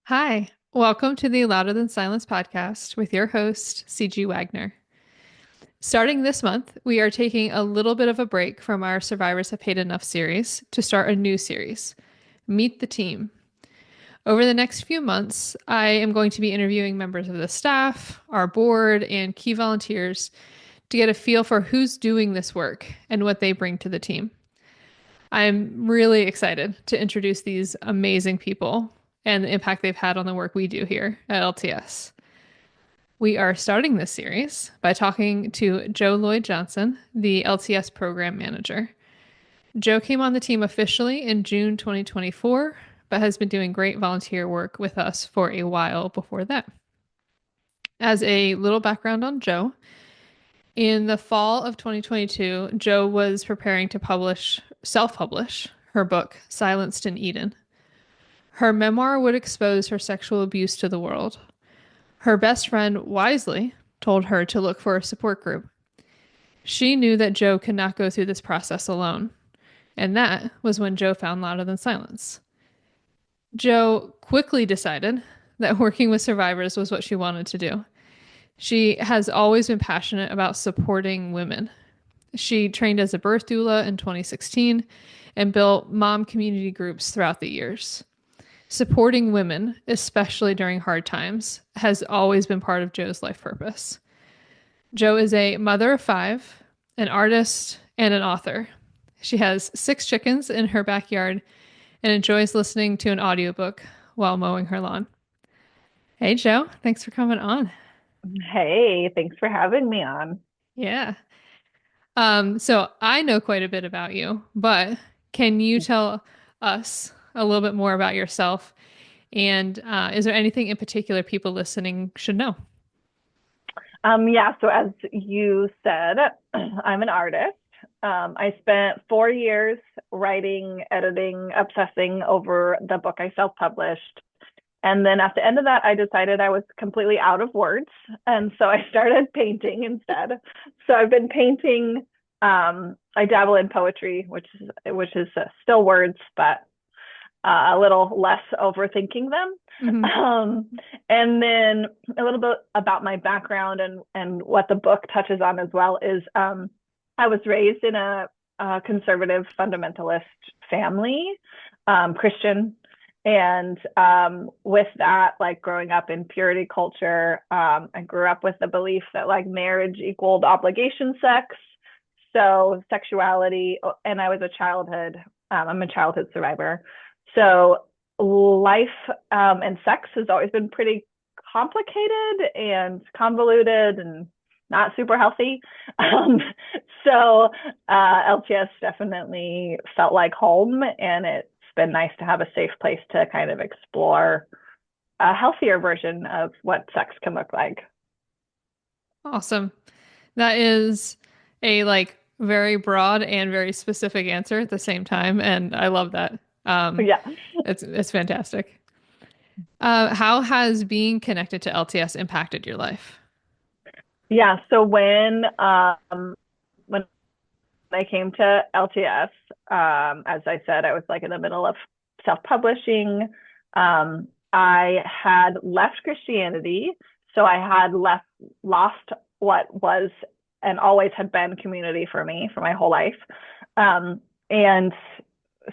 Hi, welcome to the Louder Than Silence podcast with your host, CG Wagner. Starting this month, we are taking a little bit of a break from our Survivors Have Paid Enough series to start a new series, Meet the Team. Over the next few months, I am going to be interviewing members of the staff, our board, and key volunteers to get a feel for who's doing this work and what they bring to the team. I'm really excited to introduce these amazing people and the impact they've had on the work we do here at LTS. We are starting this series by talking to Jo LLoyd Johnson, the LTS program manager. Jo came on the team officially in June 2024, but has been doing great volunteer work with us for a while before that. As a little background on Jo, in the fall of 2022, Jo was preparing to self-publish her book, Silenced in Eden. Her memoir would expose her sexual abuse to the world. Her best friend wisely told her to look for a support group. She knew that Jo could not go through this process alone, and that was when Jo found Louder Than Silence. Jo quickly decided that working with survivors was what she wanted to do. She has always been passionate about supporting women. She trained as a birth doula in 2016 and built mom community groups throughout the years. Supporting women, especially during hard times, has always been part of Jo's life purpose. Jo is a mother of 5, an artist, and an author. She has 6 chickens in her backyard and enjoys listening to an audiobook while mowing her lawn. Hey, Jo, thanks for coming on. Hey, thanks for having me on. Yeah. So I know quite a bit about you, but can you tell us a little bit more about yourself? And is there anything in particular people listening should know? Yeah, so as you said, I'm an artist. I spent 4 years writing, editing, obsessing over the book I self-published. And then at the end of that, I decided I was completely out of words. And so I started painting instead. So I've been painting. I dabble in poetry, which is still words, but a little less overthinking them. Hmm. Um, and then a little bit about my background and what the book touches on as well is I was raised in a conservative fundamentalist family, Christian. And with that, like growing up in purity culture, I grew up with the belief that like marriage equaled obligation sex. So sexuality, and I'm a childhood survivor. So life and sex has always been pretty complicated and convoluted and not super healthy. Um, so LTS definitely felt like home, and it's been nice to have a safe place to kind of explore a healthier version of what sex can look like. Awesome. That is a very broad and very specific answer at the same time, and I love that. Um, Yeah. it's fantastic. How has being connected to LTS impacted your life? Yeah. So when I came to LTS, as I said, I was like in the middle of self-publishing. I had left Christianity, so I had lost what was and always had been community for me for my whole life, and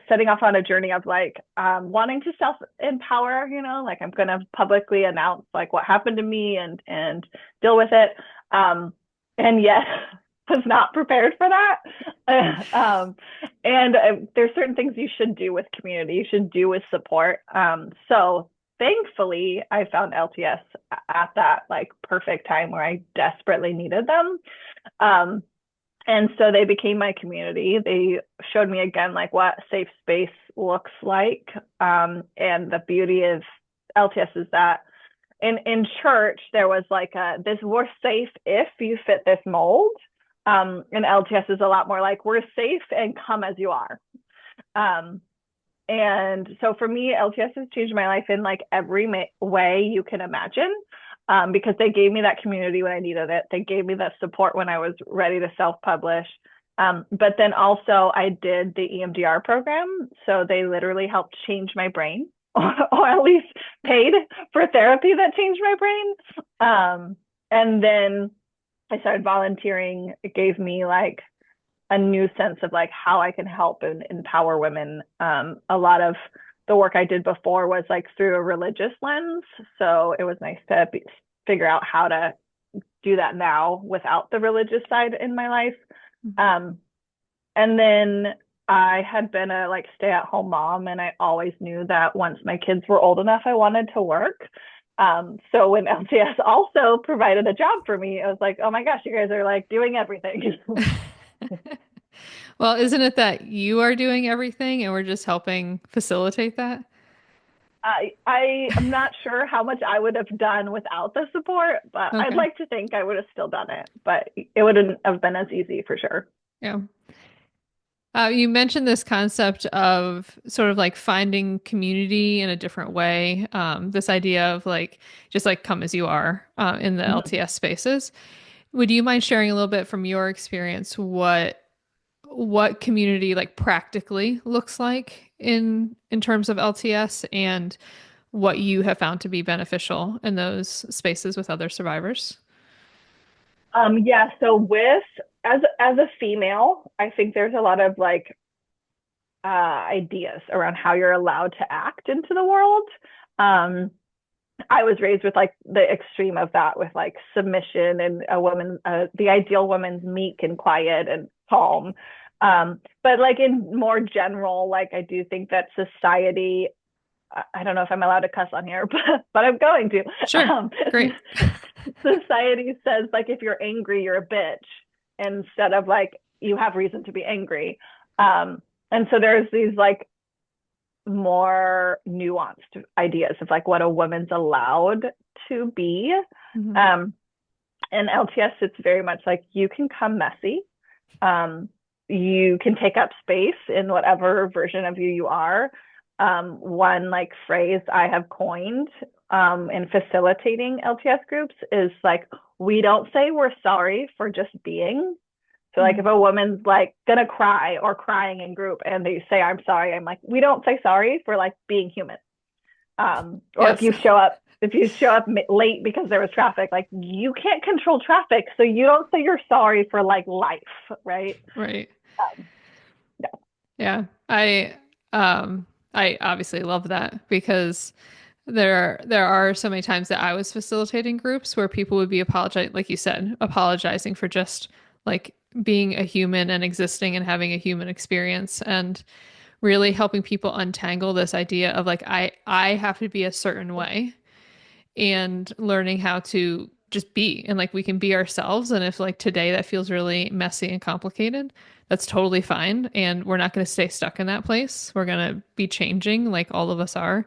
setting off on a journey of like wanting to self-empower. Like I'm going to publicly announce like what happened to me and deal with it. And yet was not prepared for that. And there's certain things you should do with community, you should do with support. So thankfully, I found LTS at that like perfect time where I desperately needed them. Um, and so they became my community. They showed me again like what safe space looks like. And the beauty of LTS is that in church there was like this we're safe if you fit this mold. And LTS is a lot more like we're safe and come as you are. Um, and so for me, LTS has changed my life in like every way you can imagine, because they gave me that community when I needed it. They gave me that support when I was ready to self-publish. But then also I did the EMDR program. So they literally helped change my brain or at least paid for therapy that changed my brain. And then I started volunteering. It gave me like a new sense of like how I can help and empower women. A lot of the work I did before was like through a religious lens. So it was nice to figure out how to do that now without the religious side in my life. Um, and then I had been a like stay-at-home mom, and I always knew that once my kids were old enough, I wanted to work. So when LTS also provided a job for me, I was like, oh my gosh, you guys are like doing everything. Well, isn't it that you are doing everything and we're just helping facilitate that? I am not sure how much I would have done without the support, but I'd Okay. like to think I would have still done it, but it wouldn't have been as easy for sure. Yeah. You mentioned this concept of sort of like finding community in a different way. This idea of like just like come as you are in the Mhm. LTS spaces. Would you mind sharing a little bit from your experience what community like practically looks like in terms of LTS and what you have found to be beneficial in those spaces with other survivors? Yeah, so with as a female, I think there's a lot of like ideas around how you're allowed to act into the world. Um, I was raised with like the extreme of that, with like submission and a woman, the ideal woman's meek and quiet and calm. But like in more general, like I do think that society, I don't know if I'm allowed to cuss on here, but I'm going to. Sure. Um, Great. Society says like if you're angry, you're a bitch, instead of like you have reason to be angry. And so there's these like more nuanced ideas of like what a woman's allowed to be. Mhm. Um, and LTS, it's very much like you can come messy. Um, you can take up space in whatever version of you are. One like phrase I have coined in facilitating LTS groups is like, we don't say we're sorry for just being. So like if a woman's like gonna cry or crying in group and they say I'm sorry, I'm like, we don't say sorry for like being human. Or Yes. if you show up late because there was traffic, like you can't control traffic, so you don't say you're sorry for like life, right? Right. No. Yeah. I obviously love that because there are so many times that I was facilitating groups where people would be apologizing, like you said, apologizing for just like being a human and existing and having a human experience and really helping people untangle this idea of like I have to be a certain way and learning how to just be and like we can be ourselves, and if like today that feels really messy and complicated, that's totally fine, and we're not going to stay stuck in that place. We're going to be changing like all of us are.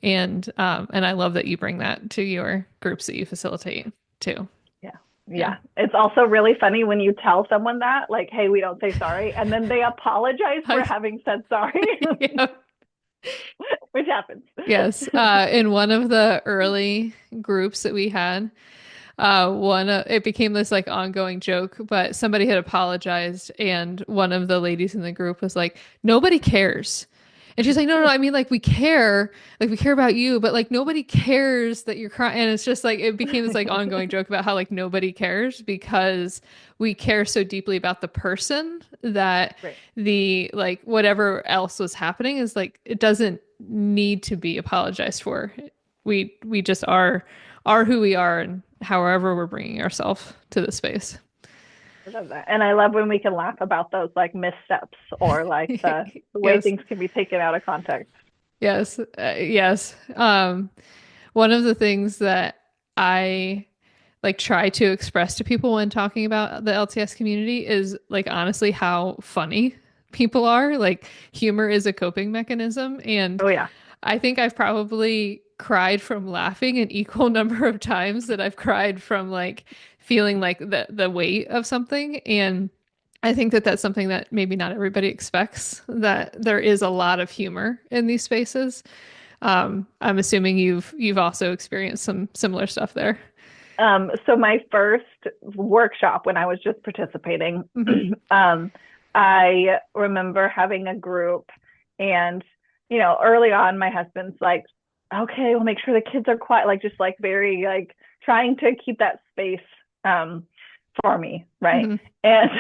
And I love that you bring that to your groups that you facilitate too. Yeah. Yeah. Yeah. It's also really funny when you tell someone that, like, hey, we don't say sorry, and then they apologize for having said sorry, Yeah. which happens. Yes. In one of the early groups that we had, one it became this like ongoing joke, but somebody had apologized, and one of the ladies in the group was like, "Nobody cares." And she's like, "No, no, no, I mean like we care about you, but like nobody cares that you're crying." And it's just like it became this like ongoing joke about how like nobody cares because we care so deeply about the person that Right. the like whatever else was happening is like it doesn't need to be apologized for. We just are who we are and however we're bringing ourselves to the space. I love that. And I love when we can laugh about those like missteps or like the way Yes. things can be taken out of context. Yes. Yes. One of the things that I like try to express to people when talking about the LTS community is like honestly how funny people are. Like humor is a coping mechanism, and Oh yeah. I think I've probably cried from laughing an equal number of times that I've cried from like feeling like the weight of something. And I think that that's something that maybe not everybody expects, that there is a lot of humor in these spaces. I'm assuming you've also experienced some similar stuff there. So my first workshop when I was just participating, Hmm. I remember having a group, and early on, my husband's like, okay, we'll make sure the kids are quiet, like just like very like trying to keep that space for me, right? Hmm. And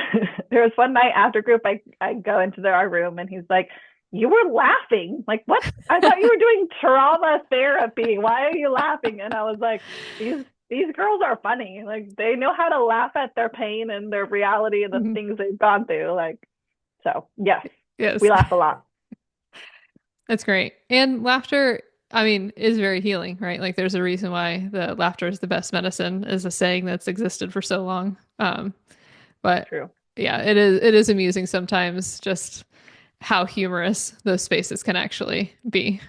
there was one night after group, I go into our room and he's like, "You were laughing. Like, what? I thought you were doing trauma therapy. Why are you laughing?" And I was like, these girls are funny. Like, they know how to laugh at their pain and their reality and the Hmm. things they've gone through. Like, so yes, we Yes. laugh a lot. That's great. And laughter, I mean, is very healing, right? Like there's a reason why the laughter is the best medicine is a saying that's existed for so long. But True. yeah, it is amusing sometimes just how humorous those spaces can actually be.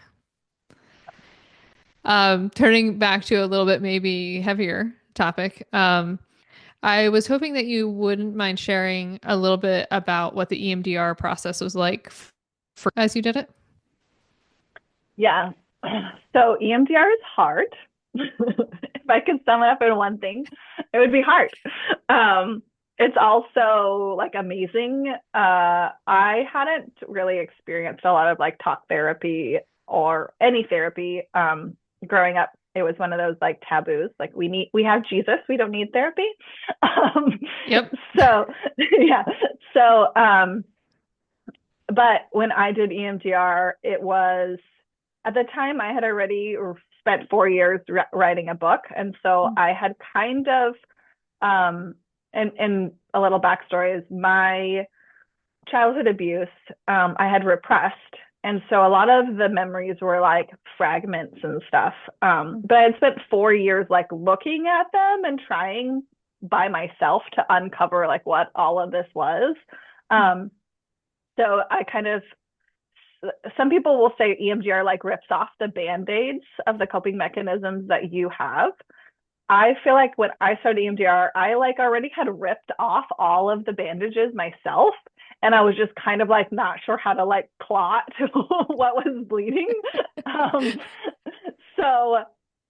Turning back to a little bit maybe heavier topic. I was hoping that you wouldn't mind sharing a little bit about what the EMDR process was like for as you did it. Yeah. So EMDR is hard. If I could sum it up in one thing, it would be hard. It's also like amazing. I hadn't really experienced a lot of like talk therapy or any therapy growing up. It was one of those like taboos. Like we have Jesus, we don't need therapy. Um, Yep. so yeah. So but when I did EMDR, it was at the time I had already spent 4 years writing a book, and so I had kind of and a little backstory is my childhood abuse I had repressed, and so a lot of the memories were like fragments and stuff. But I had spent 4 years like looking at them and trying by myself to uncover like what all of this was. Um, so I kind of some people will say EMDR like rips off the band-aids of the coping mechanisms that you have. I feel like when I started EMDR, I like already had ripped off all of the bandages myself. And I was just kind of like not sure how to like clot what was bleeding. Um, so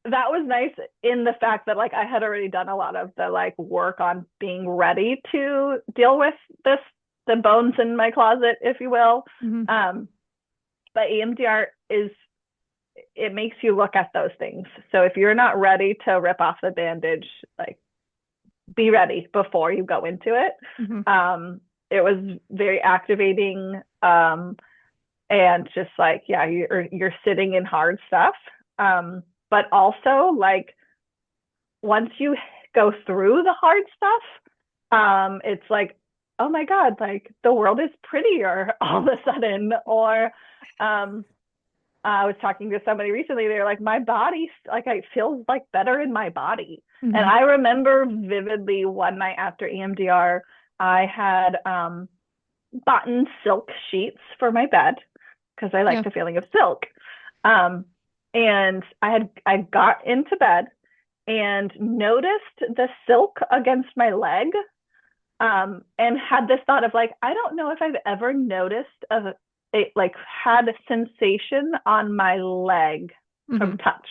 that was nice in the fact that like I had already done a lot of the like work on being ready to deal with this, the bones in my closet, if you will. Mm-hmm. But EMDR is it makes you look at those things. So if you're not ready to rip off the bandage, like be ready before you go into it. Mm-hmm. It was very activating, and just like yeah, you're sitting in hard stuff. But also like once you go through the hard stuff, it's like oh my god, like the world is prettier all of a sudden, or um, I was talking to somebody recently. They're like, my body, like, I feel like better in my body. And Mm-hmm. I remember vividly one night after EMDR, I had bought silk sheets for my bed because I like Yeah. the feeling of silk. Um, and I got into bed and noticed the silk against my leg, and had this thought of like, I don't know if I've ever noticed it like had a sensation on my leg Mm-hmm. from touch.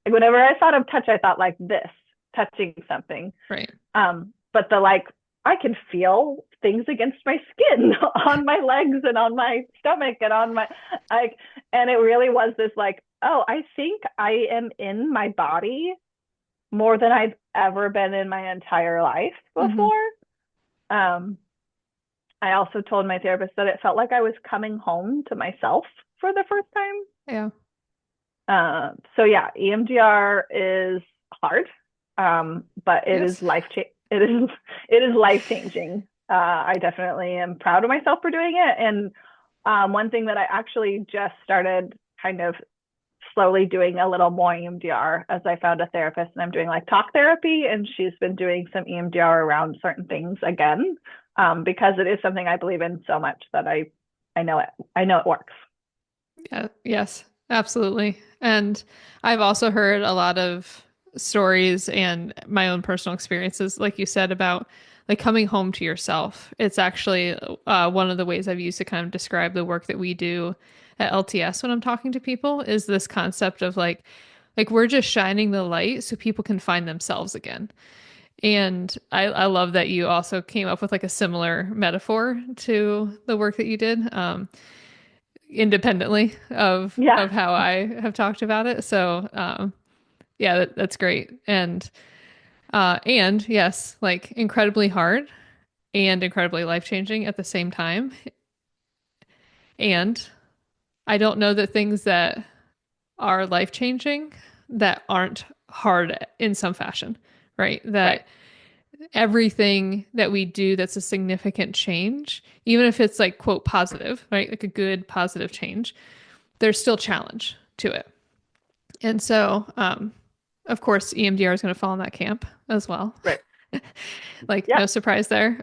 Like whenever I thought of touch, I thought like this, touching something. Right. But the like I can feel things against my skin on my legs and on my stomach and on my like, and it really was this like, oh, I think I am in my body more than I've ever been in my entire life Mm-hmm. before. Um, I also told my therapist that it felt like I was coming home to myself for the first time. Yeah. So yeah, EMDR is hard, but it is Yes. it is life changing. I definitely am proud of myself for doing it. And one thing that I actually just started kind of slowly doing a little more EMDR as I found a therapist, and I'm doing like talk therapy, and she's been doing some EMDR around certain things again, because it is something I believe in so much that I know it works. Yeah. Yes. Absolutely. And I've also heard a lot of stories and my own personal experiences, like you said, about like coming home to yourself. It's actually one of the ways I've used to kind of describe the work that we do at LTS when I'm talking to people is this concept of like we're just shining the light so people can find themselves again. And I love that you also came up with like a similar metaphor to the work that you did. independently of Yeah. how I have talked about it. So yeah, that's great. And yes, like incredibly hard and incredibly life-changing at the same time. And I don't know that things that are life-changing that aren't hard in some fashion, right? Right. That everything that we do that's a significant change, even if it's like quote positive, right? Like a good positive change, there's still challenge to it. And so, of course, EMDR is going to fall in that camp as well. Right. Like, Yeah. no surprise there.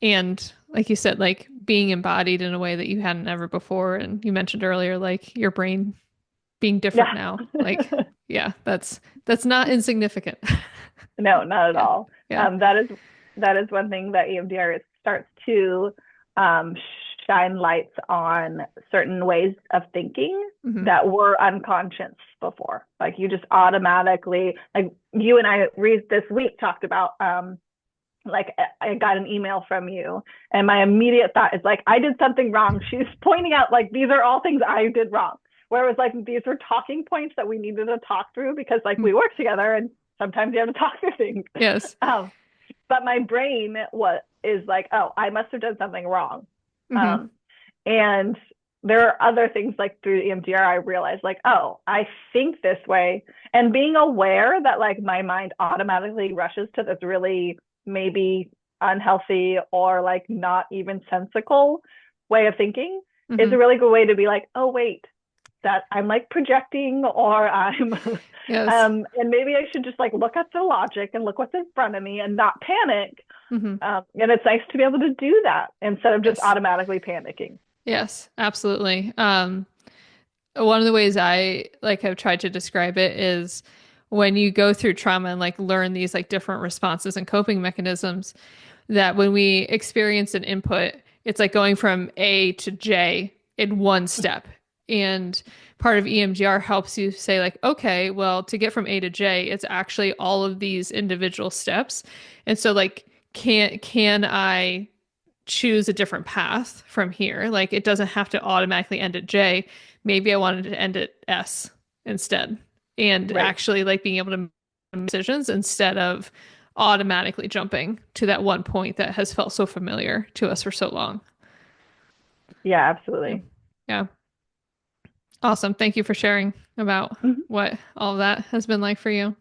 And like you said, like being embodied in a way that you hadn't ever before. And you mentioned earlier, like your brain being different Yeah. now. Like, yeah, that's not insignificant. No, not at Yeah. all. Yeah. That is one thing that EMDR starts to um, shine lights on certain ways of thinking Hmm. that were unconscious before. Like you just automatically, like you and I read this week talked about like I got an email from you and my immediate thought is like I did something wrong. She's pointing out like these are all things I did wrong. Where it was like these were talking points that we needed to talk through because like we work together and sometimes you have to talk through things. Yes. Um, but my brain is like, oh, I must have done something wrong. Hmm. Um, and there are other things like through EMDR, I realized like, oh, I think this way. And being aware that like my mind automatically rushes to this really maybe unhealthy or like not even sensical way of thinking is Hmm. a really good way to be like, oh, wait, that I'm like projecting or I'm Yes. and maybe I should just like look at the logic and look what's in front of me and not panic. Hmm. And it's nice to be able to do that instead of just Yes. automatically panicking. Yes, absolutely. One of the ways I like have tried to describe it is when you go through trauma and like learn these like different responses and coping mechanisms, that when we experience an input, it's like going from A to J in one step. And part of EMDR helps you say like, okay, well, to get from A to J, it's actually all of these individual steps. And so like, can I choose a different path from here? Like it doesn't have to automatically end at J. Maybe I wanted to end at S instead. And Right. actually like being able to make decisions instead of automatically jumping to that one point that has felt so familiar to us for so long. Yeah, Yeah. absolutely. Yeah. Awesome. Thank you for sharing about Mhm. what all of that has been like for you.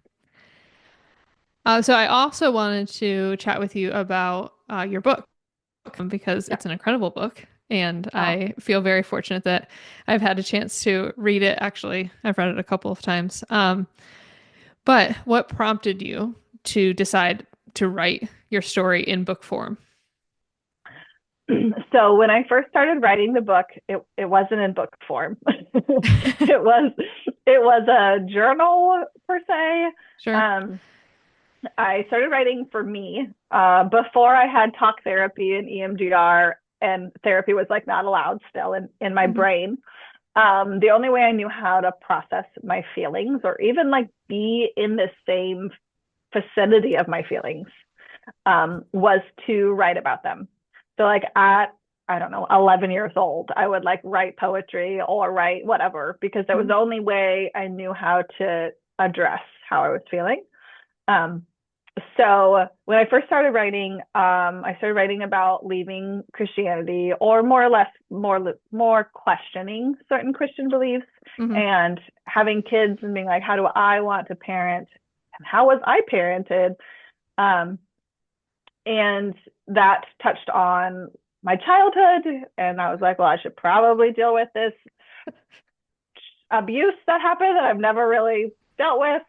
So I also wanted to chat with you about your book because Yeah. it's an incredible book. And Oh. I feel very fortunate that I've had a chance to read it. Actually, I've read it a couple of times. But what prompted you to decide to write your story in book form? So when I first started writing the book, it wasn't in book form. It was a journal per se. Sure. Um, I started writing for me before I had talk therapy and EMDR, and therapy was like not allowed still in my Hmm. brain. The only way I knew how to process my feelings or even like be in the same vicinity of my feelings was to write about them. So like at I don't know 11 years old, I would like write poetry or write whatever because that was Hmm. the only way I knew how to address how I was feeling. Um, so when I first started writing, I started writing about leaving Christianity, or more or less more questioning certain Christian beliefs, Hmm. and having kids and being like, how do I want to parent, and how was I parented? Um, and that touched on my childhood, and I was like, well, I should probably deal with this abuse that happened that I've never really dealt with.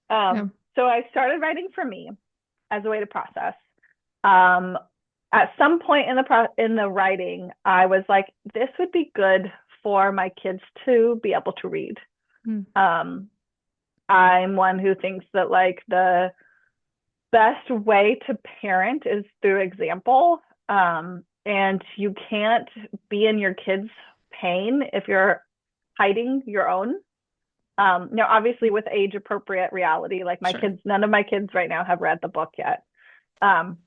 Yeah. So I started writing for me as a way to process. Um, at some point in the writing, I was like, this would be good for my kids to be able to read. Mm. Um, I'm one who thinks that like the best way to parent is through example. And you can't be in your kids' pain if you're hiding your own. Now, obviously, with age appropriate reality, like my Sure. kids, none of my kids right now have read the book yet. Um,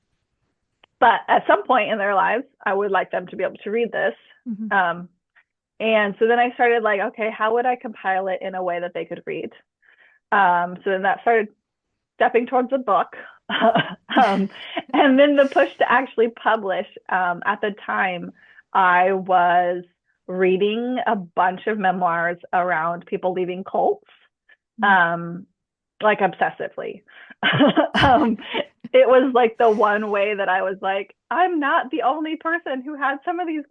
but at some point in their lives, I would like them to be able to read this. Hmm. And so then I started like, okay, how would I compile it in a way that they could read? So then that started stepping towards a book. um, and then the push to actually publish. At the time, I was reading a bunch of memoirs around people leaving cults, um, like obsessively. um, it was like the one way that I was like, I'm not the only person who had some of these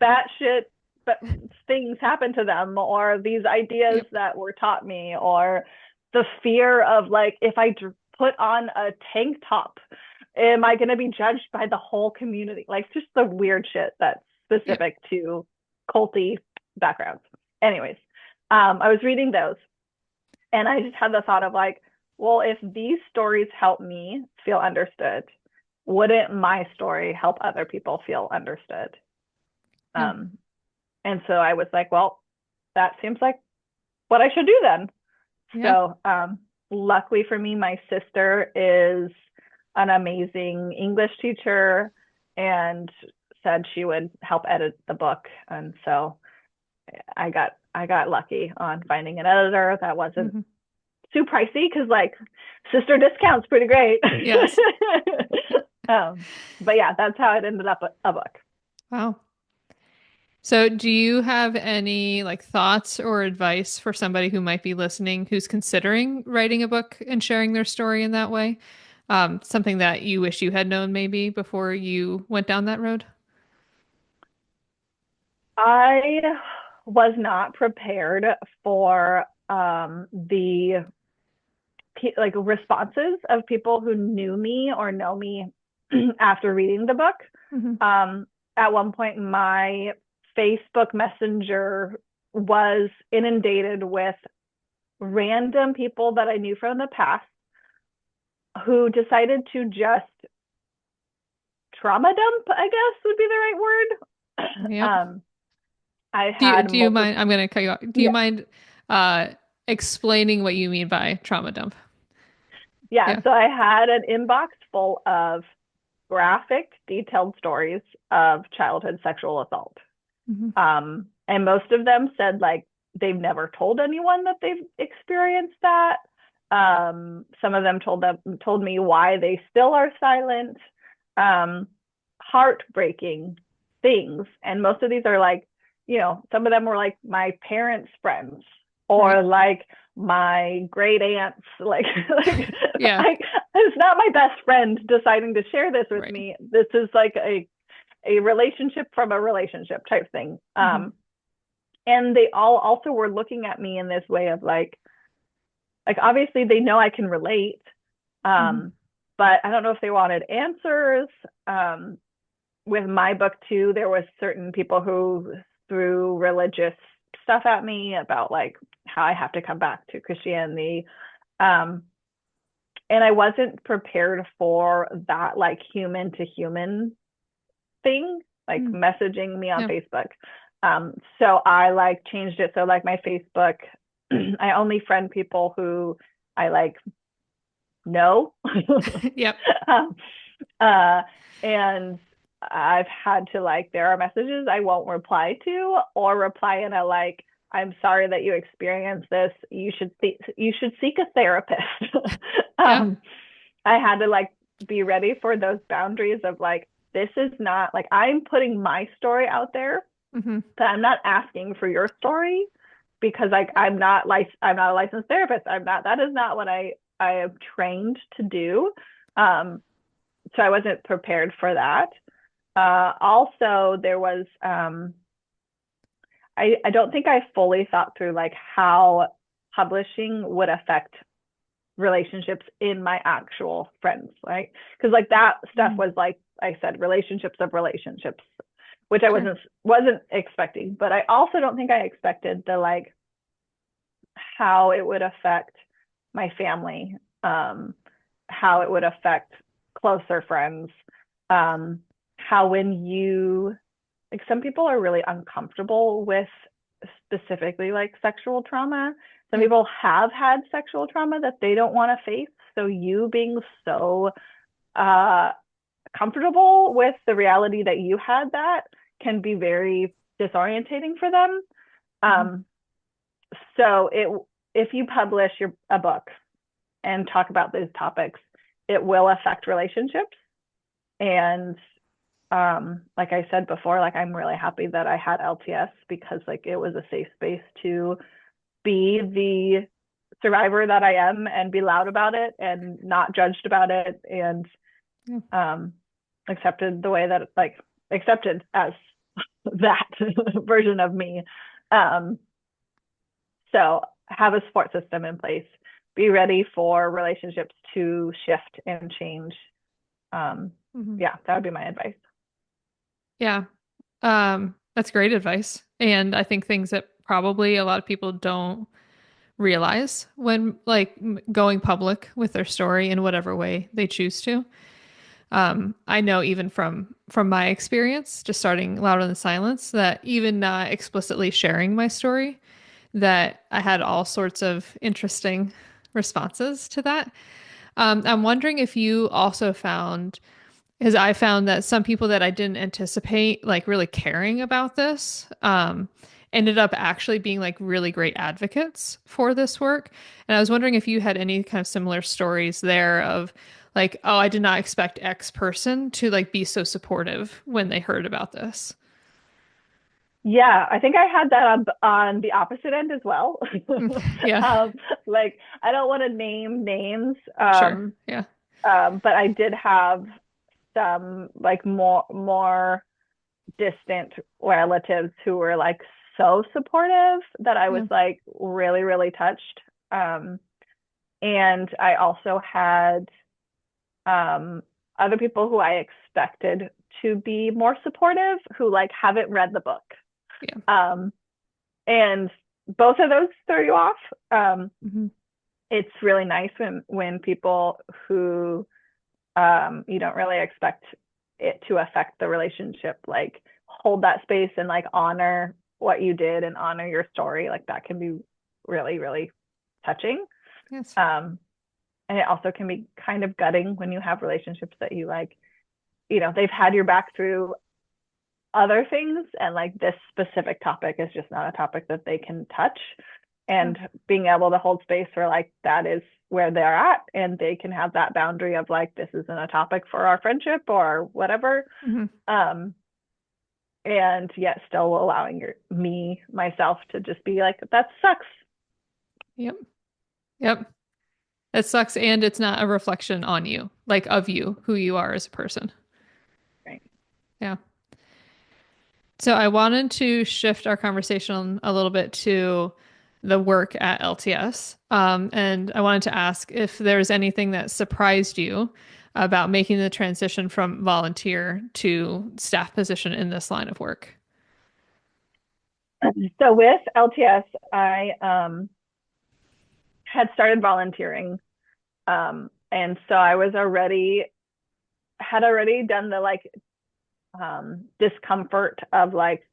batshit but things happen to them, or these ideas Yep. that were taught me, or the fear of like, if I put on a tank top, am I going to be judged by the whole community? Like just the weird shit that's Yep. specific to culty backgrounds. Anyways, I was reading those and I just had the thought of like, well, if these stories help me feel understood, wouldn't my story help other people feel understood? Yeah. Um, and so I was like, well, that seems like what I should do then. Yeah. So luckily for me, my sister is an amazing English teacher and said she would help edit the book. And so I got lucky on finding an editor that wasn't Hmm. too pricey because like sister discounts pretty great. Yes. But yeah, that's how it ended up a book. Wow. So, do you have any like thoughts or advice for somebody who might be listening who's considering writing a book and sharing their story in that way? Something that you wish you had known maybe before you went down that road? I was not prepared for the like responses of people who knew me or know me after reading the book. Hmm. At one point, my Facebook Messenger was inundated with random people that I knew from the past who decided to just trauma dump, I guess would be the right word. Yep. I Do you had do you multiple, mind? I'm gonna cut you off. Do you yeah, mind uh explaining what you mean by trauma dump? yeah. Yeah. So I had an inbox full of graphic, detailed stories of childhood sexual assault. Hmm. And most of them said like they've never told anyone that they've experienced that. Some of them told me why they still are silent. Um, Heartbreaking things, and most of these are like, some of them were like my parents' friends Right. or like my great aunts. Like, Yeah. it's not my best friend deciding to share this with Right. me. This is like a relationship from a relationship type thing. Hmm. And they all also were looking at me in this way of like obviously they know I can relate, Hmm. um, but I don't know if they wanted answers. Um, with my book too, there was certain people who threw religious stuff at me about like how I have to come back to Christianity. Um, and I wasn't prepared for that like human to human thing, like Mm. messaging me on Yeah. Facebook. So I like changed it so like my Facebook, I only friend people who I like know. Yep. um, uh, and I've had to like there are messages I won't reply to or reply in a like I'm sorry that you experienced this. You should seek a therapist. Yeah. um, I had to like be ready for those boundaries of like this is not like I'm putting my story out there, Hmm. but I'm not asking for your story because like I'm not a licensed therapist. I'm not that is not what I am trained to do. Um, so I wasn't prepared for that. Also, there was I don't think I fully thought through like how publishing would affect relationships in my actual friends, right? Because like that stuff Hmm. was like I said, relationships of relationships, which I Sure. wasn't expecting. But I also don't think I expected the like how it would affect my family, how it would affect closer friends, how when you like some people are really uncomfortable with specifically like sexual trauma. Some Yep. people have had sexual trauma that they don't want to face. So you being so uh, comfortable with the reality that you had that can be very disorientating for them. Mm-hmm. So if you publish a book and talk about those topics, it will affect relationships. And like I said before, like I'm really happy that I had LTS because like it was a safe space to be the survivor that I am and be loud about it and not judged about it and Yeah. accepted the way that like accepted as that version of me. Um, so have a support system in place. Be ready for relationships to shift and change. Mm-hmm. Yeah, that would be my advice. Yeah. That's great advice. And I think things that probably a lot of people don't realize when like going public with their story in whatever way they choose to. I know even from my experience, just starting Louder Than Silence, that even not explicitly sharing my story, that I had all sorts of interesting responses to that. I'm wondering if you also found, because I found that some people that I didn't anticipate like really caring about this, ended up actually being like really great advocates for this work. And I was wondering if you had any kind of similar stories there of like, oh, I did not expect X person to like be so supportive when they heard about this. Yeah, I think I had that on the opposite end as well. Yeah, um, like I don't want to name names, sure. Yeah. but I did have some like more distant relatives who were like so supportive that I was Yeah. like really, really touched. And I also had um, other people who I expected to be more supportive who like haven't read the book. Yeah. Um, and both of those throw you off. Hmm. It's really nice when people who you don't really expect it to affect the relationship like hold that space and like honor what you did and honor your story. Like that can be really, really touching. Yes. Um, and it also can be kind of gutting when you have relationships that you like, they've had your back through other things and like this specific topic is just not a topic that they can touch. Yeah. And being able to hold space for like that is where they're at and they can have that boundary of like this isn't a topic for our friendship or whatever. Hmm. um and yet still allowing myself to just be like that sucks. Yep. Yep. It sucks, and it's not a reflection on you, like of you, who you are as a person. Right. Yeah. So I wanted to shift our conversation a little bit to the work at LTS. And I wanted to ask if there's anything that surprised you about making the transition from volunteer to staff position in this line of work. So with LTS, I had started volunteering, and so I was already had already done the like discomfort of like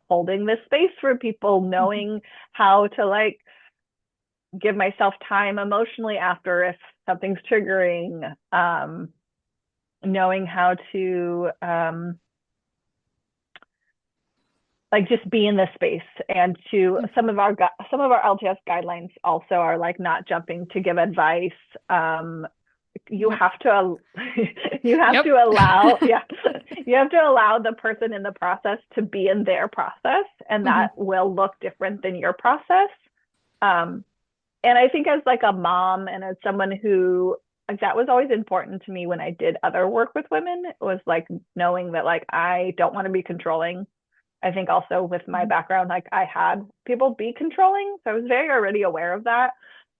holding this space for people, Mhm. knowing how to like give myself time emotionally after if something's triggering, knowing how to like just be in this space and to Yeah. some of our LTS guidelines also are like not jumping to give advice. You Yep. have to you have to Yep. allow yeah you have to allow the person in the process to be in their process and Hmm. that will look different than your process. um and I think as like a mom and as someone who like that was always important to me when I did other work with women was like knowing that like I don't want to be controlling. I think also with my background, like I had people be controlling, so I was very already aware of that.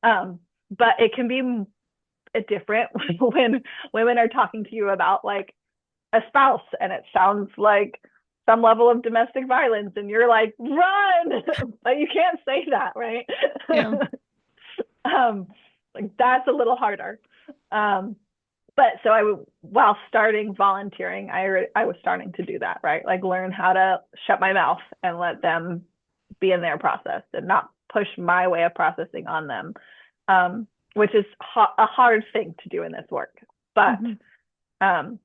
But it can be different when women are talking to you about like a spouse and it sounds like some level of domestic violence and you're like run but you can't say that, right? Yeah. um like that's a little harder. But so while starting volunteering, I was starting to do that, right? Like learn how to shut my mouth and let them be in their process and not push my way of processing on them, which is a hard thing to do in this work. But Hmm. um,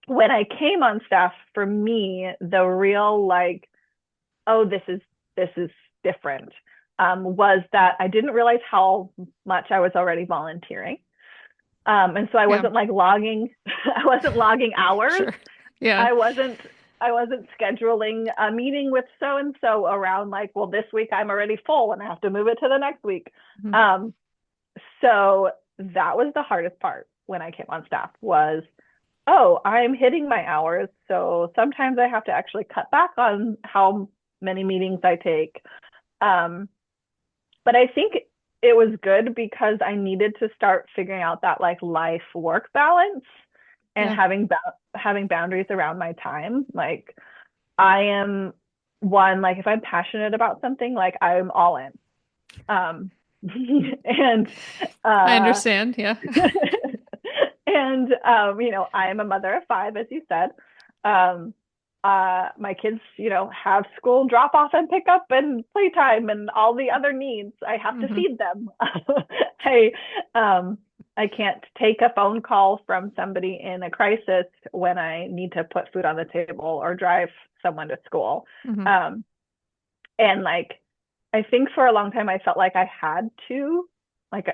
when I came on staff, for me, the real like oh, this is different, was that I didn't realize how much I was already volunteering. And so I Yeah. wasn't like logging, I wasn't logging hours. Sure. Yeah. I wasn't, I wasn't scheduling a meeting with so and so around like, well, this week I'm already full and I have to move it to the next week. Mhm. So that was the hardest part when I came on staff was, oh, I'm hitting my hours. So sometimes I have to actually cut back on how many meetings I take. Um, but I think it was good because I needed to start figuring out that like life work balance and Yeah. having boundaries around my time. Like I am one, like if I'm passionate about something, like I'm all in. Um, and I uh, understand. Yeah. and you know, I am a mother of five, as you said. Um, my kids, you know, have school drop off and pick up and playtime and all the other needs. I have to Hmm. feed them. I um, I can't take a phone call from somebody in a crisis when I need to put food on the table or drive someone to school. Hmm. Um, and like I think for a long time I felt like I had to like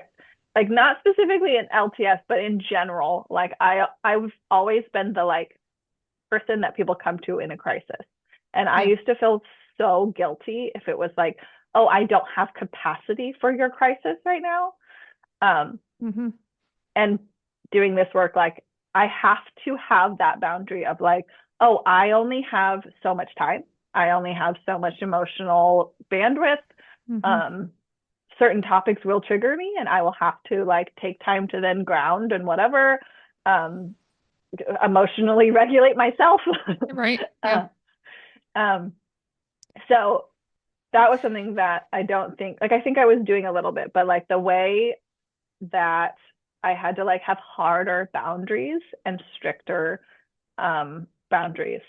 not specifically in LTS but in general like I've always been the like person that people come to in a crisis, and I Yeah. used to feel so guilty if it was like, oh, I don't have capacity for your crisis right now. um Hmm. and doing this work, like I have to have that boundary of like, oh, I only have so much time, I only have so much emotional bandwidth. Hmm. um Certain topics will trigger me and I will have to like take time to then ground and whatever, um emotionally regulate myself. Right. Yeah. uh, um so that was something that I don't think, like I think I was doing a little bit, but like the way that I had to like have harder boundaries and stricter boundaries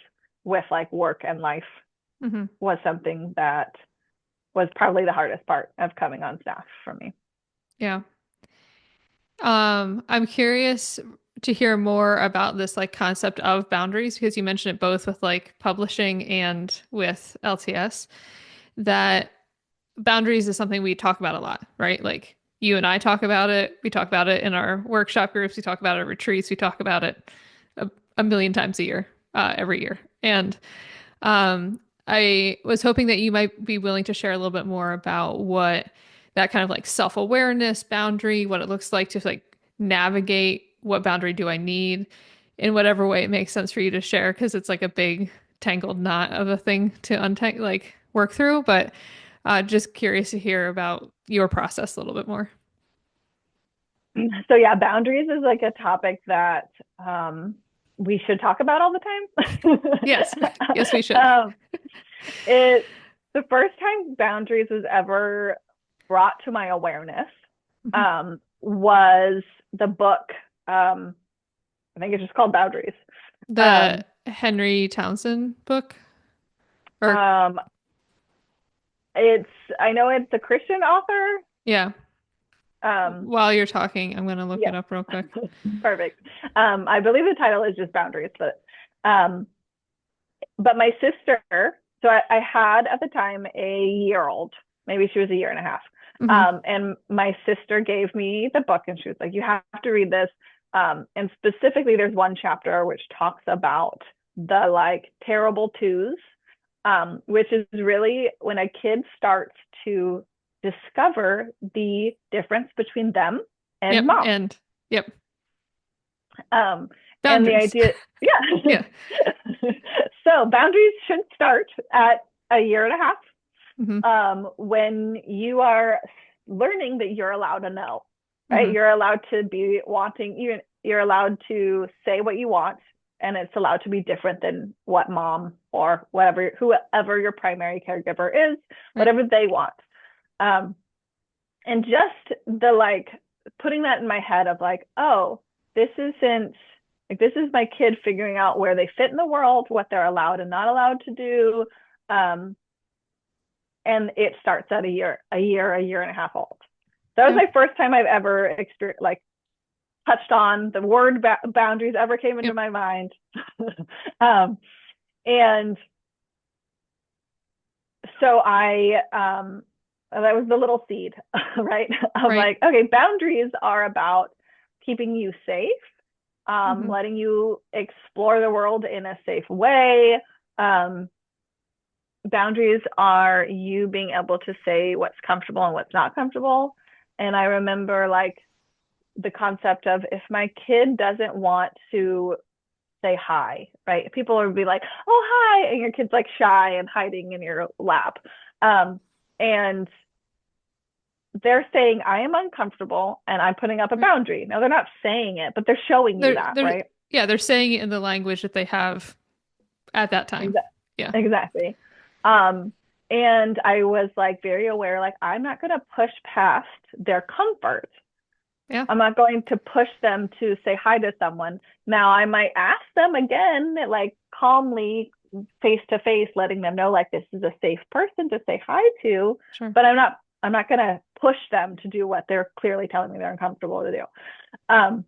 with like work and life Hmm. was something that was probably the hardest part of coming on staff for me. Yeah. I'm curious to hear more about this like concept of boundaries because you mentioned it both with like publishing and with LTS, that boundaries is something we talk about a lot, right? Like you and I talk about it. We talk about it in our workshop groups. We talk about it at retreats. We talk about it a million times a year, every year. And I was hoping that you might be willing to share a little bit more about what that kind of like self-awareness boundary, what it looks like to like navigate what boundary do I need in whatever way it makes sense for you to share, because it's like a big tangled knot of a thing to untangle, like work through. But just curious to hear about your process a little bit more. So yeah, boundaries is like a topic that we should talk about all the Yes. time. Yes, we should. um, it the first time boundaries was ever brought to my awareness Mhm. was the book. I think it's just called Boundaries. The Um, Henry Townsend book, or um, it's I know it's a Christian author. yeah. Um, While you're talking, I'm gonna look it yes, up real quick. perfect. I believe the title is just Boundaries, um, but my sister, so I had at the time a year old, maybe she was a year and a half. Hmm. And my sister gave me the book and she was like, you have to read this. And specifically, there's one chapter which talks about the like terrible twos, which is really when a kid starts to discover the difference between them and Yep. mom. And yep. And the Boundaries. idea, yeah. Yeah. So boundaries should start at a year and a half, Hmm. when you are learning that you're allowed to know, right? Hmm. You're allowed to be wanting, you're allowed to say what you want, and it's allowed to be different than what mom or whatever, whoever your primary caregiver is, Right. whatever they want. Um, and just the like putting that in my head of like, oh, this isn't like this is my kid figuring out where they fit in the world, what they're allowed and not allowed to do. Um, and it starts at a year and a half old. That was Yeah. my first time I've ever experienced like touched on the word boundaries ever came into Yep. my mind. um, and So that was the little seed, right? Of Right. like, okay, boundaries are about keeping you safe, Hmm. letting you explore the world in a safe way. Um, Boundaries are you being able to say what's comfortable and what's not comfortable. And I remember like the concept of if my kid doesn't want to say hi, right? People would be like, oh, hi. And your kid's like shy and hiding in your lap. Um, and they're saying, I am uncomfortable and I'm putting up a Right. boundary. Now, they're not saying it, but they're showing you that, They're right? yeah, they're saying it in the language that they have at that time. Exa- Yeah. Exactly. Um, and I was like very aware, like, I'm not going to push past their comfort. Yeah. I'm not going to push them to say hi to someone. Now, I might ask them again, like calmly, face to face, letting them know like this is a safe person to say hi to, Sure. but I'm not going to push them to do what they're clearly telling me they're uncomfortable to do. Um,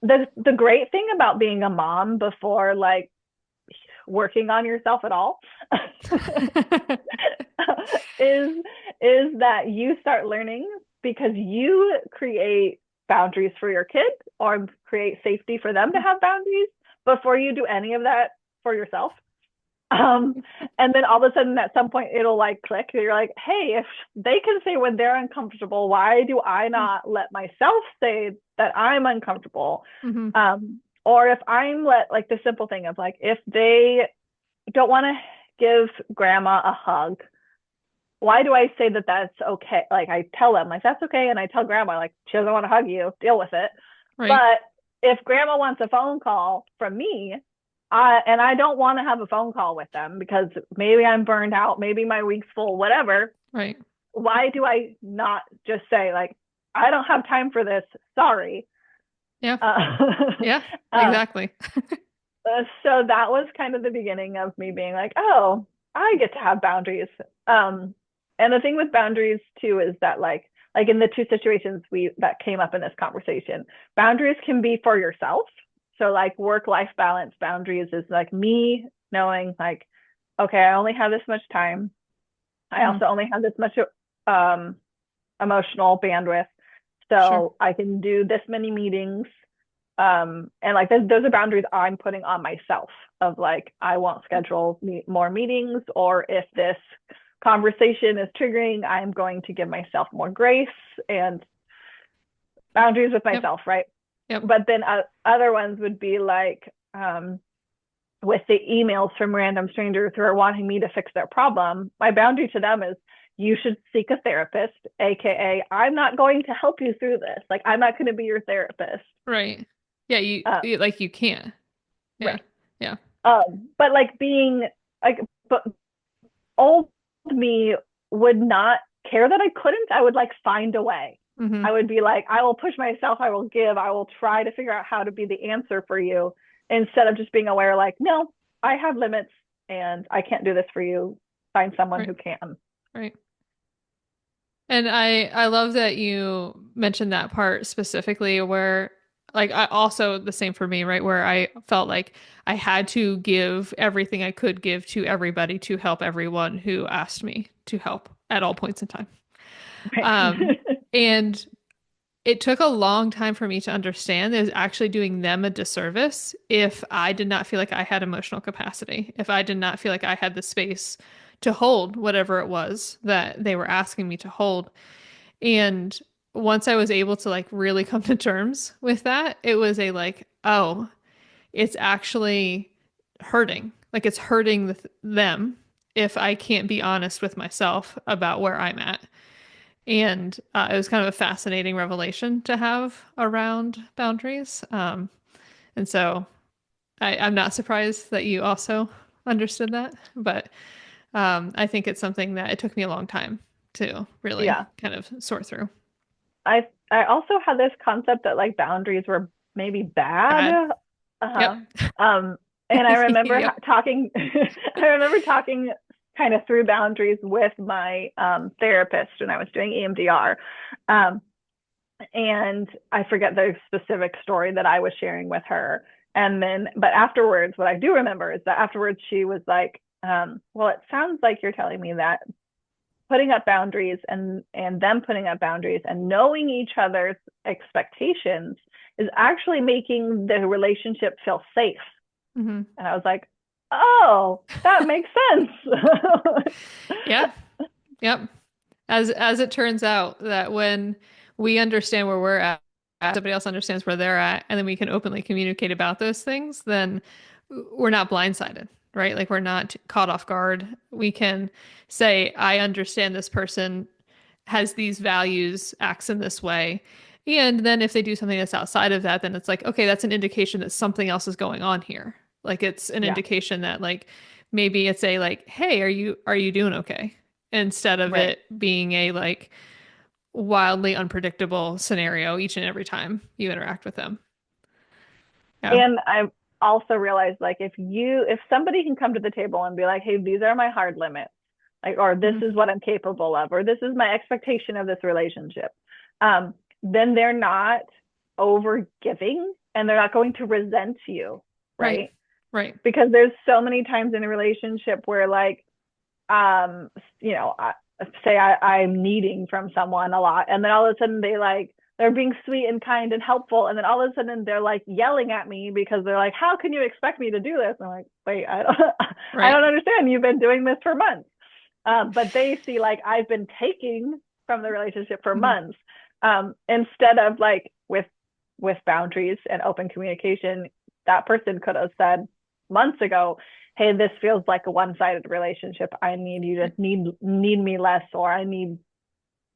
the great thing about being a mom before like working on yourself at all is is that you start learning because you create boundaries for your kids or create safety for them to have boundaries before you do any of that for yourself. Um, and then all of a sudden at some point it'll like click. You're like, hey, if they can say when they're uncomfortable, why do I not let myself say that I'm uncomfortable? Hmm. Or if I'm like the simple thing of like, if they don't want to give grandma a hug, why do I say that that's okay? Like I tell them like that's okay, and I tell grandma like she doesn't want to hug you, deal with it. Right. But if grandma wants a phone call from me, and I don't want to have a phone call with them because maybe I'm burned out, maybe my week's full, whatever. Right. Why do I not just say like I don't have time for this? Sorry. Yeah. Uh, Yeah. uh, Exactly. so that was kind of the beginning of me being like, oh, I get to have boundaries. Um, and the thing with boundaries too is that like in the two situations we that came up in this conversation, boundaries can be for yourself. So like work life balance boundaries is like me knowing like, okay, I only have this much time. I Hmm. also only have this much um, emotional bandwidth. Sure. So I can do this many meetings, and like those are boundaries I'm putting on myself of like I won't schedule more meetings, or if this conversation is triggering, I'm going to give myself more grace and boundaries with Yep. myself, right? Yep. But then other ones would be like with the emails from random strangers who are wanting me to fix their problem. My boundary to them is you should seek a therapist, aka I'm not going to help you through this. Like I'm not going to be your therapist. Right. Yeah, uh, like you can't. Yeah. right. Yeah. But like being like, but old me would not care that I couldn't. I would like find a way. Hmm. I would be like, I will push myself. I will give. I will try to figure out how to be the answer for you instead of just being aware, like, no, I have limits and I can't do this for you. Find someone Right. who can. Right. And I love that you mentioned that part specifically where like I also the same for me, right? Where I felt like I had to give everything I could give to everybody to help everyone who asked me to help at all points in time. Right. And it took a long time for me to understand that it was actually doing them a disservice if I did not feel like I had emotional capacity, if I did not feel like I had the space to hold whatever it was that they were asking me to hold. And once I was able to like really come to terms with that, it was a like, oh, it's actually hurting. Like it's hurting them if I can't be honest with myself about where I'm at. And it was kind of a fascinating revelation to have around boundaries. And so I'm not surprised that you also understood that, but I think it's something that it took me a long time to really Yeah. kind of sort through. I also had this concept that like boundaries were maybe bad. Bad. Uh-huh. Yep. Um, and I remember Yep. talking, I remember talking kind of through boundaries with my therapist when I was doing EMDR. Um, and I forget the specific story that I was sharing with her. And then, but afterwards, what I do remember is that afterwards she was like, Well, it sounds like you're telling me that putting up boundaries and them putting up boundaries and knowing each other's expectations is actually making the relationship feel safe. Mm-hmm. And I was like, oh, that makes sense. Yeah. Yep. As it turns out that when we understand where we're at, somebody else understands where they're at, and then we can openly communicate about those things, then we're not blindsided, right? Like we're not caught off guard. We can say, I understand this person has these values, acts in this way. And then if they do something that's outside of that, then it's like, okay, that's an indication that something else is going on here. Like it's an Yeah, indication that like maybe it's a like, hey, are you doing okay? Instead of right. it being a like wildly unpredictable scenario each and every time you interact with them. Yeah. And I also realized like if somebody can come to the table and be like, hey, these are my hard limits, like, or this Mhm. is what I'm capable of, or this is my expectation of this relationship, then they're not over giving and they're not going to resent you, Right. right? Right. Because there's so many times in a relationship where like um you know say I'm needing from someone a lot and then all of a sudden they're being sweet and kind and helpful and then all of a sudden they're like yelling at me because they're like, how can you expect me to do this? And I'm like, wait, I don't I Right. don't understand, you've been doing this for months. But they see like I've been taking from the relationship for Mhm. months, instead of like with boundaries and open communication. That person could have said months ago, hey, this feels like a one-sided relationship, I need you to need me less, or I need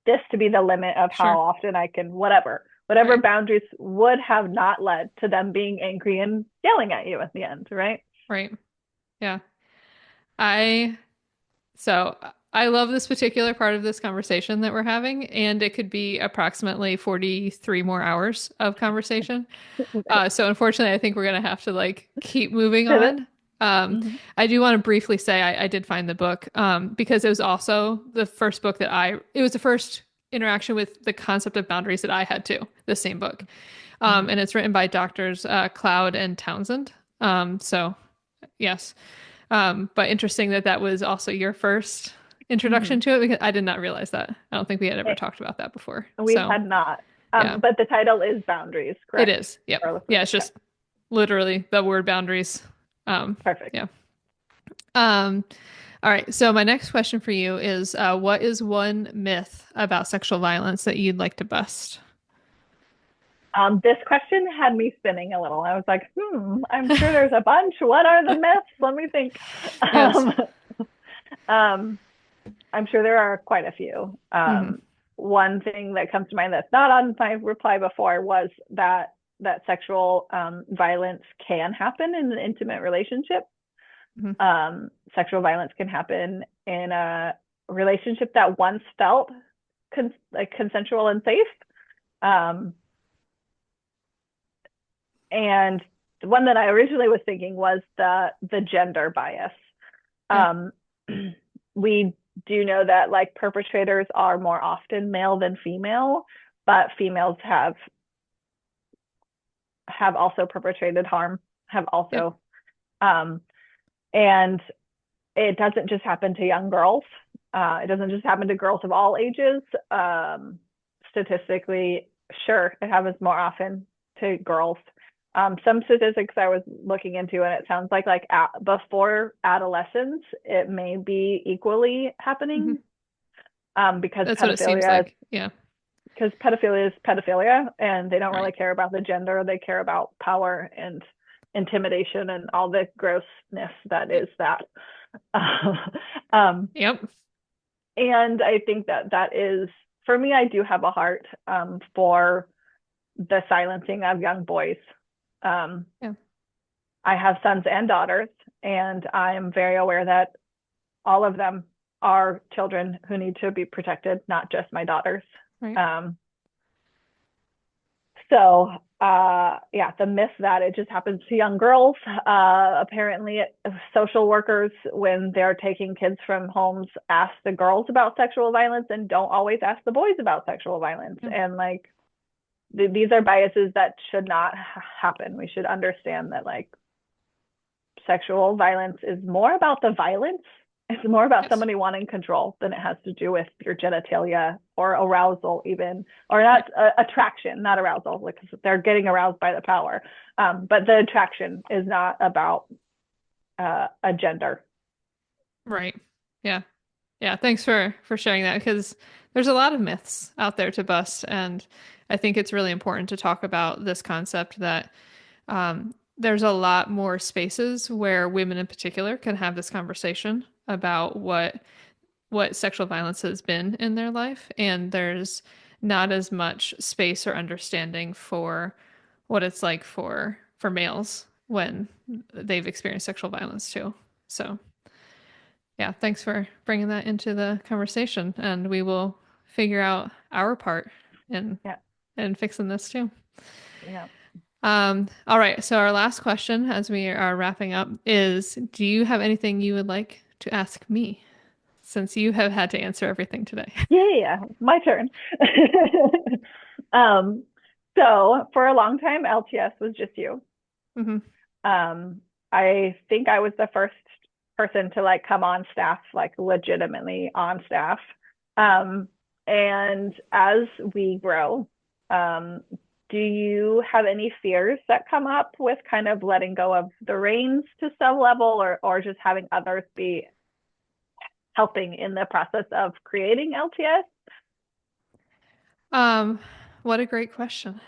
this to be the limit of how Sure. often I can whatever Right. boundaries would have not led to them being angry and yelling at you at the end, right? Right. Yeah. I So I love this particular part of this conversation that we're having, and it could be approximately 43 more hours of conversation. Right. So unfortunately, I think we're gonna have to like keep moving Pivot. on. Mm-hmm. I do want to briefly say I did find the book because it was also the first book it was the first interaction with the concept of boundaries that I had too, the same book. Mm-hmm. And it's written by doctors Cloud and Townsend. So yes. But interesting that that was also your first Mm-hmm. introduction to it because I did not realize that. I don't think we had ever talked about that before. We So, had not. yeah, But the title is Boundaries, it correct? is. Yep. Or, Yeah, it's yeah, just literally the word boundaries. perfect. Yeah. Um, all right. So my next question for you is, what is one myth about sexual violence that you'd like to bust? This question had me spinning a little. I was like, I'm sure there's a bunch. What are the myths? Let me think. Yes. Um, um, I'm sure there are quite a few. Hmm. One thing that comes to mind that's not on my reply before was that sexual violence can happen in an intimate relationship. Hmm. Sexual violence can happen in a relationship that once felt like consensual and safe. Um, and the one that I originally was thinking was the gender bias. Yeah. Um, we do know that like perpetrators are more often male than female, but females have also perpetrated harm, have Yep. also, um, and it doesn't just happen to young girls. It doesn't just happen to girls of all ages. Statistically, sure, it happens more often to girls. Some statistics I was looking into, and it sounds like before adolescence, it may be equally Hmm. happening, because That's what it seems pedophilia like. Yeah. is pedophilia, and they don't Right. really care about the gender. They care about power and intimidation and all the grossness that is that. um, Yep. and I think that is, for me, I do have a heart for the silencing of young boys. Um, Yeah. I have sons and daughters, and I am very aware that all of them are children who need to be protected, not just my daughters. Right. Um, So, yeah, the myth that it just happens to young girls. Apparently, social workers, when they're taking kids from homes, ask the girls about sexual violence and don't always ask the boys about sexual violence. Yeah. And like, these are biases that should not happen. We should understand that like sexual violence is more about the violence. It's more about Yes. somebody wanting control than it has to do with your genitalia or arousal, even, or Yeah. not attraction, not arousal, because they're getting aroused by the power. But the attraction is not about a gender. Right. Yeah. Yeah. Thanks for sharing that because there's a lot of myths out there to bust, and I think it's really important to talk about this concept that there's a lot more spaces where women in particular can have this conversation about what sexual violence has been in their life, and there's not as much space or understanding for what it's like for males when they've experienced sexual violence too. So, yeah, thanks for bringing that into the conversation, and we will figure out our part in Yeah, in fixing this too. yeah. All right, so our last question as we are wrapping up is, do you have anything you would like to ask me since you have had to answer everything today? Yeah, my turn. um, so for a long time, LTS was just you. Hmm. Um, I think I was the first person to like come on staff, like legitimately on staff. Um, and as we grow, um, do you have any fears that come up with kind of letting go of the reins to some level, or just having others be helping in the process of creating LTS? Um, what a great question.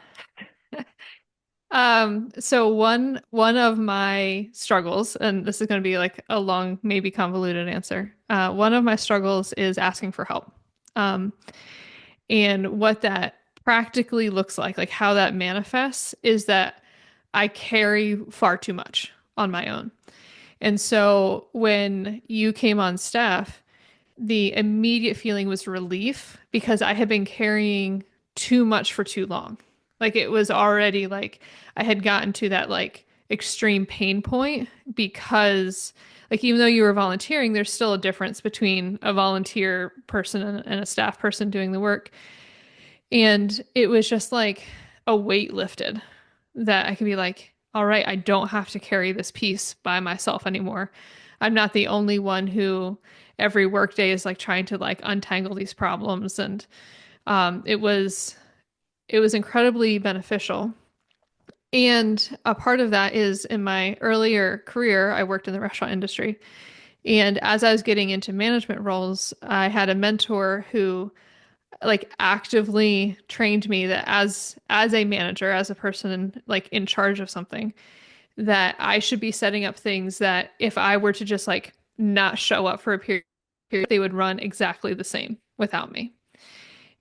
So one of my struggles, and this is going to be like a long, maybe convoluted answer. One of my struggles is asking for help. Um, and what that practically looks like how that manifests is that I carry far too much on my own. And so when you came on staff, the immediate feeling was relief because I had been carrying too much for too long. Like it was already like I had gotten to that like extreme pain point because like even though you were volunteering, there's still a difference between a volunteer person and a staff person doing the work. And it was just like a weight lifted that I could be like, all right, I don't have to carry this piece by myself anymore. I'm not the only one who every workday is like trying to like untangle these problems. And it was incredibly beneficial. And a part of that is in my earlier career, I worked in the restaurant industry. And as I was getting into management roles, I had a mentor who like actively trained me that as a manager, as a person like in charge of something, that I should be setting up things that if I were to just like not show up for a period, they would run exactly the same without me.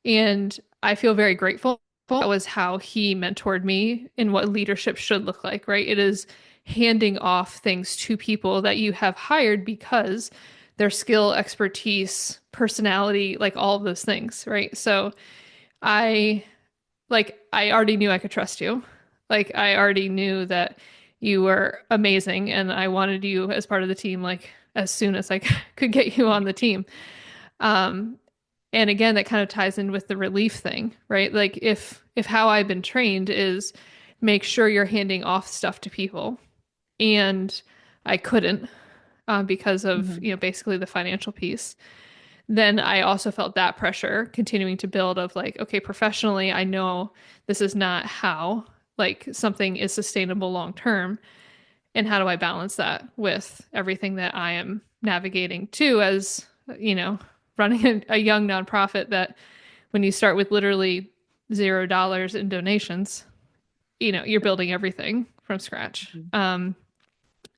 And I feel very grateful. That was how he mentored me in what leadership should look like, right? It is handing off things to people that you have hired because their skill, expertise, personality, like all of those things, right? So I I already knew I could trust you. Like I already knew that you were amazing and I wanted you as part of the team like as soon as I could get you on the team. Um and again that kind of ties in with the relief thing, right? Like if how I've been trained is make sure you're handing off stuff to people and I couldn't because of, Mm-hmm. basically the financial piece, then I also felt that pressure continuing to build of like, okay, professionally, I know this is not how like something is sustainable long term. And how do I balance that with everything that I am navigating too, as, you know, running a young nonprofit that when you start with literally $0 in donations, you're building everything from scratch. Mm-hmm.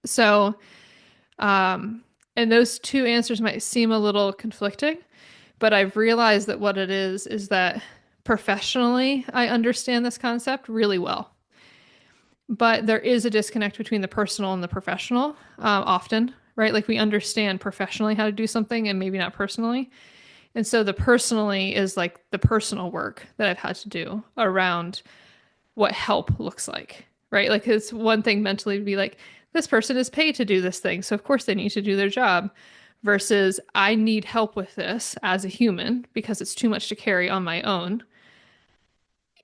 So, um, and those two answers might seem a little conflicting, but I've realized that what it is that professionally, I understand this concept really well. But there is a disconnect between the personal and the professional often, right? Like we understand professionally how to do something and maybe not personally. And so the personally is like the personal work that I've had to do around what help looks like, right? Like it's one thing mentally to be like, this person is paid to do this thing. So of course they need to do their job versus I need help with this as a human because it's too much to carry on my own.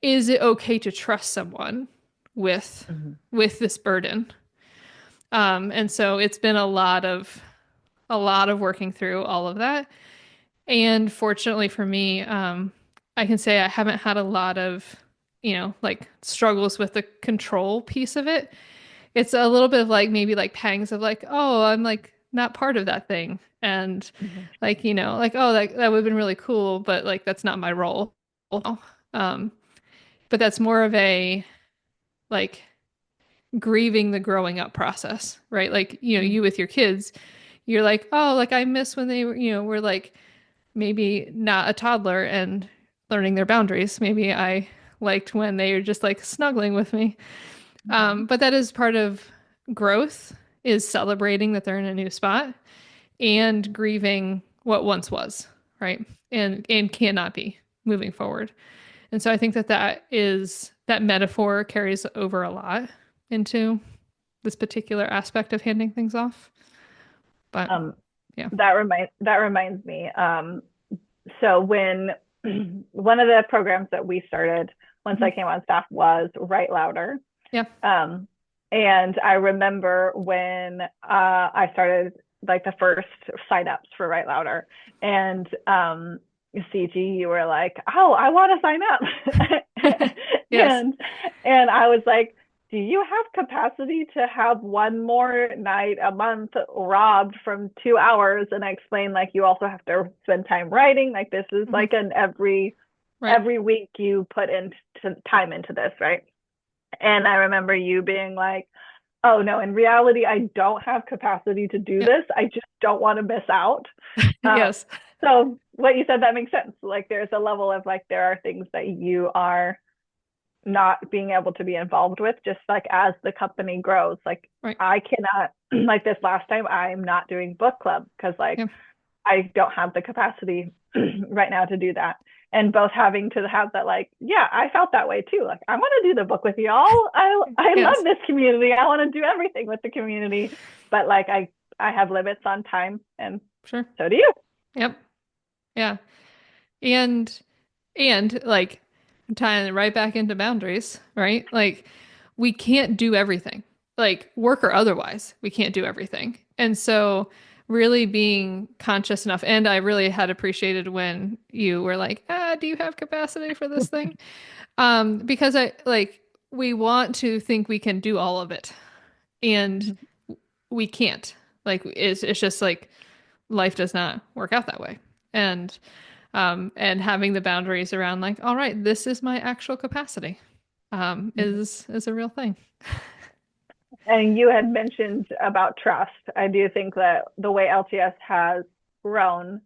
Is it okay to trust someone with Mm-hmm. with this burden? And so it's been a lot of working through all of that. And fortunately for me, I can say I haven't had a lot of, like struggles with the control piece of it. It's a little bit of like maybe like pangs of like, oh, I'm like not part of that thing. And Mhm. like, like, oh, that would have been really cool, but like that's not my role. Um, but that's more of a like grieving the growing up process, right? Like, Mhm. you with your kids, you're like, oh, like I miss when they were like maybe not a toddler and learning their boundaries. Maybe I liked when they were just like snuggling with me. Mhm. But that is part of growth is celebrating that they're in a new spot and grieving what once was, right? And cannot be moving forward. And so I think that metaphor carries over a lot into this particular aspect of handing things off. But Um, yeah. that reminds me. So when one of the programs that we started once I Mhm. came on staff was Write Louder. Yeah. Um, and I remember when I started like the first signups for Write Louder, and CG, you were like, "Oh, I want to sign up," Yes. and I was like, "Do you have capacity to have one more night a month robbed from 2 hours?" And I explained like you also have to spend time writing. Like this is Mhm. like an Right. every week you put into time into this, right? And I remember you being like, oh no, in reality, I don't have capacity to do Yeah. this. I just don't want to miss out. Um, Yes. so what you said, that makes sense. Like there's a level of like, there are things that you are not being able to be involved with, just like as the company grows. Like Right. I cannot, like this last time, I'm not doing book club because like Yeah. I don't have the capacity right now to do that. And both having to have that, like, yeah, I felt that way too. Like, I want to do the book with y'all. I love Yes. this community. I want to do everything with the community, but like, I have limits on time, and Sure. so do you. Yep. Yeah. And like tying it right back into boundaries, right? Like we can't do everything. Like work or otherwise, we can't do everything. And so really being conscious enough, and I really had appreciated when you were like, do you have capacity for this thing? Because I like we want to think we can do all of it and we can't. Like it's just like life does not work out that way. And having the boundaries around like, all right, this is my actual capacity, is a real thing. And you had mentioned about trust. I do think that the way LTS has grown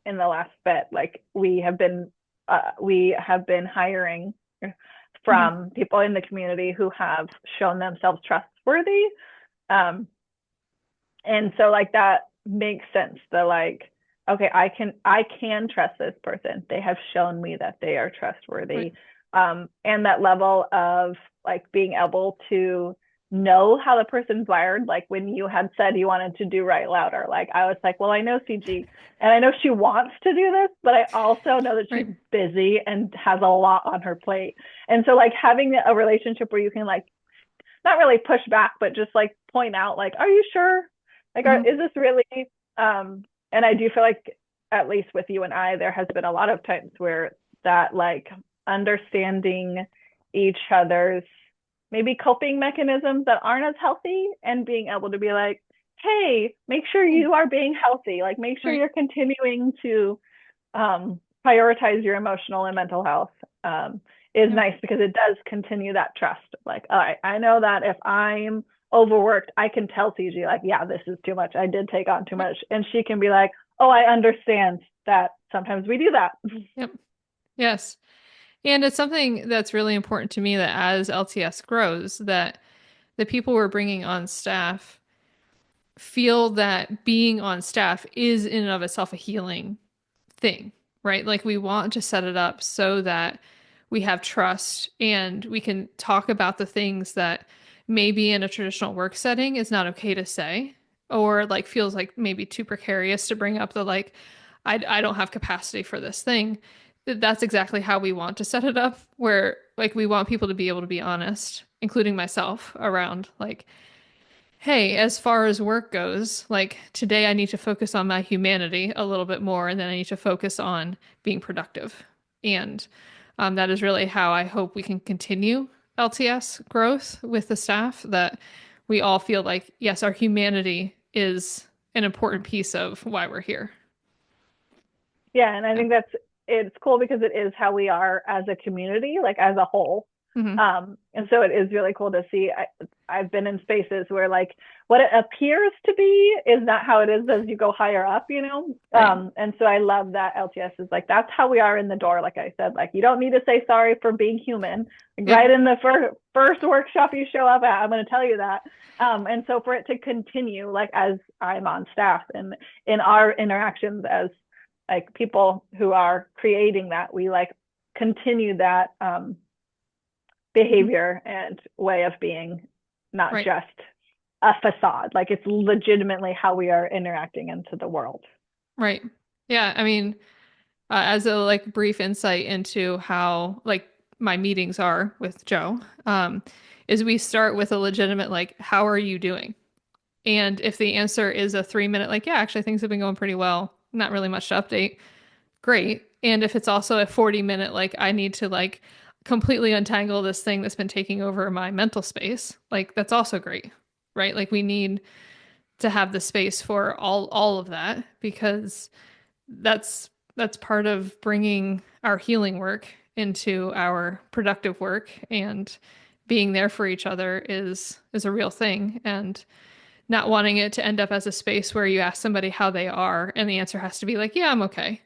in the last bit, like we have been hiring Mhm. from people in the community who have shown themselves trustworthy. Um, and so like that makes sense. The like, okay, I can trust this person. They have shown me that they are Right. trustworthy. And that level of like being able to know how the person's wired. Like when you had said you wanted to do Write Louder, like I was like, well, I know CG and I know she wants to do this, but I also know that she's Right. busy and has a lot on her plate. And so like having a relationship where you can like not really push back, but just like point out, like, are you sure? Like, Mhm. is this really? And I do feel like, at least with you and I, there has been a lot of times where that like understanding each other's maybe coping mechanisms that aren't as healthy and being able to be like, hey, make sure Hey. you are being healthy. Like, make sure Right. you're continuing to prioritize your emotional and mental health is Yep. nice because it does continue that trust. Like, all right, I know that if I'm overworked, I can tell CG, like, yeah, this is too much. I did take on too Right. much. And she can be like, oh, I understand that sometimes we do that. Yep. Yes. And it's something that's really important to me that as LTS grows, that the people we're bringing on staff feel that being on staff is in and of itself a healing thing, right? Like we want to set it up so that we have trust and we can talk about the things that maybe in a traditional work setting is not okay to say or like feels like maybe too precarious to bring up the like I don't have capacity for this thing. That's exactly how we want to set it up where like we want people to be able to be honest, including myself around like hey, as far as work goes, like today I need to focus on my humanity a little bit more, and then I need to focus on being productive. And that is really how I hope we can continue LTS growth with the staff, that we all feel like, yes, our humanity is an important piece of why we're here. Yeah, and I Yeah. think it's cool because it is how we are as a community, like as a whole. Hmm. And so it is really cool to see. I've been in spaces where like what it appears to be is not how it is as you go higher up, you know? Right. And so I love that LTS is like, that's how we are in the door. Like I said, like you don't need to say sorry for being human. Like, Yep. right in the first workshop you show up at, I'm going to tell you that. And so for it to continue, like as I'm on staff and in our interactions as like people who are creating that, we like continue that Mhm. behavior and way of being, not Right. just a facade. Like it's legitimately how we are interacting into the world. Right. Yeah. I mean, as a like brief insight into how like my meetings are with Joe, is we start with a legitimate like, how are you doing? And if the answer is a 3 minute, like, yeah, actually things have been going pretty well, not really much to update, great. And if it's also a 40 minute, like, I need to like completely untangle this thing that's been taking over my mental space, like that's also great, right? Like we need to have the space for all of that because that's part of bringing our healing work into our productive work, and being there for each other is a real thing, and not wanting it to end up as a space where you ask somebody how they are and the answer has to be like, yeah, I'm okay,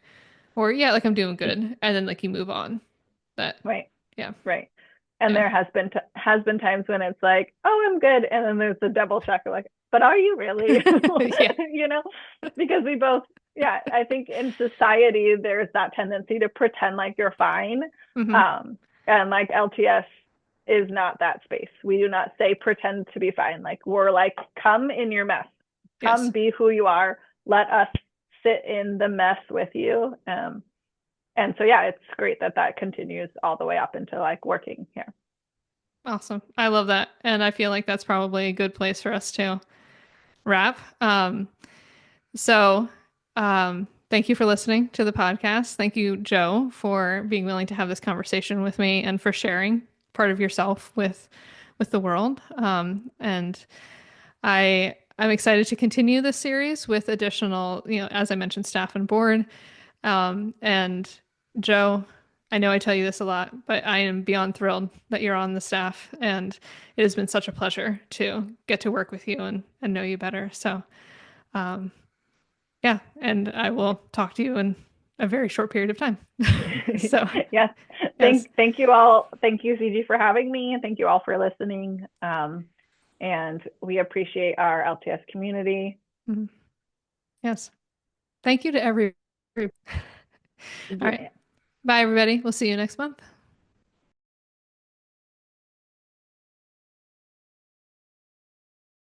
or yeah, like I'm doing good, and then like you move on. That Right. Yeah. Right. And Yeah. there has been times when it's like, oh, I'm good, and then there's the double check, like, but are you really? Yeah. You know, because we both, yeah, I think in society there's that tendency to pretend like you're fine, Hmm. um, and like LTS is not that space. We do not say pretend to be fine. Like we're like, come in your mess, come Yes. be who you are. Let us sit in the mess with you. And so yeah, it's great that that continues all the way up into like working here. Awesome. I love that, and I feel like that's probably a good place for us to wrap. So, thank you for listening to the podcast. Thank you, Joe, for being willing to have this conversation with me and for sharing part of yourself with the world. And I'm excited to continue this series with additional, as I mentioned, staff and board. And Joe, I know I tell you this a lot, but I am beyond thrilled that you're on the staff, and it has been such a pleasure to get to work with you and know you better. So, um, yeah, and I will talk to you in a very short period of time. So, Yes. yes. Thank you all. Thank you, CG, for having me, and thank you all for listening. And we appreciate our LTS community. Mhm. Yes. Thank you to every. All right. Yeah. Bye, everybody. We'll see you next month.